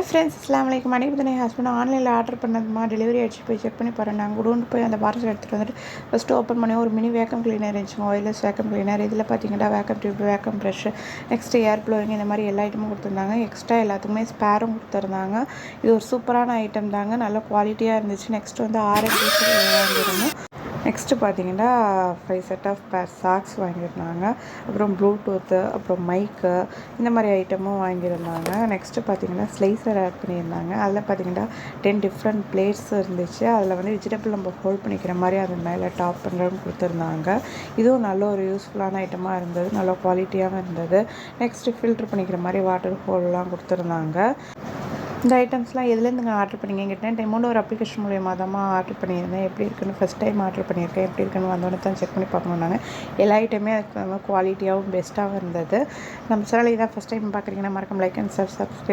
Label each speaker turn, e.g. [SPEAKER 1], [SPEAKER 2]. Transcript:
[SPEAKER 1] Friends அஸ்ஸலாமு அனைவரும் என் husband ஆன்லைனில் ஆர்டர் பண்ணதுமா டெலிவரி ஆகிடுச்சு போய் செக் பண்ணி பாருங்கள். நாங்கள் கொண்டு போய் அந்த பார்சல் எடுத்துகிட்டு வந்துட்டு ஃபஸ்ட்டு ஓப்பன் பண்ணி ஒரு மினி வேக்கம் கிளீனர் இருந்துச்சுங்க. Wireless vacuum cleaner. இதில் பார்த்தீங்கன்னா vacuum tube, vacuum brush, next air blowing இந்த மாதிரி எல்லா ஐட்டமும் கொடுத்துருந்தாங்க. எக்ஸ்ட்ரா எல்லாத்துக்குமே ஸ்பேரும் கொடுத்துருந்தாங்க. இது ஒரு சூப்பரான ஐட்டம் தாங்க, நல்ல குவாலிட்டியாக இருந்துச்சு. நெக்ஸ்ட் வந்து ஆரஞ்சு வாங்கியிருந்தோம். நெக்ஸ்ட்டு பார்த்தீங்கன்னா 5 செட் ஆஃப் பேர் சாக்ஸ் வாங்கியிருந்தாங்க. அப்புறம் ப்ளூடூத்து, அப்புறம் மைக்கு, இந்த மாதிரி ஐட்டமும் வாங்கியிருந்தாங்க. நெக்ஸ்ட்டு பார்த்தீங்கன்னா ஸ்லைசர் ஆட் பண்ணியிருந்தாங்க. அதில் பார்த்தீங்கன்னா 10 டிஃப்ரெண்ட் பிளேட்ஸ் இருந்துச்சு. அதில் வந்து வெஜிடபிள் நம்ம ஹோல்ட் பண்ணிக்கிற மாதிரி அது மேலே டாப் பண்ணுறதுன்னு கொடுத்துருந்தாங்க. இதுவும் நல்ல ஒரு யூஸ்ஃபுல்லான ஐட்டமாக இருந்தது, நல்ல குவாலிட்டியாகவும் இருந்தது. நெக்ஸ்ட்டு ஃபில்ட்ரு பண்ணிக்கிற மாதிரி வாட்டர் ஹோல்லாம் கொடுத்துருந்தாங்க. இந்த ஐட்டம்ஸ்லாம் எதுலேருந்துங்க ஆர்டர் பண்ணிங்க கேட்டேன். டெமோட ஒரு அப்ளிகேஷன் மூலியமாக தான் ஆர்டர் பண்ணியிருந்தேன். எப்படி இருக்குன்னு ஃபஸ்ட் டைம் ஆர்டர் பண்ணியிருக்கேன். எப்படி இருக்குன்னு வந்தோடனே தான் செக் பண்ணி பார்க்கணும். நாங்கள் எல்லா ஐட்டமே அதுக்கு குவாலிட்டியாகவும் பெஸ்ட்டாகவும் இருந்தது. நம்ம சேனல் இதான் ஃபஸ்ட் டைம் பார்க்குறீங்கன்னா மறக்காம லைக் அண்ட் சப்ஸ்கிரைப்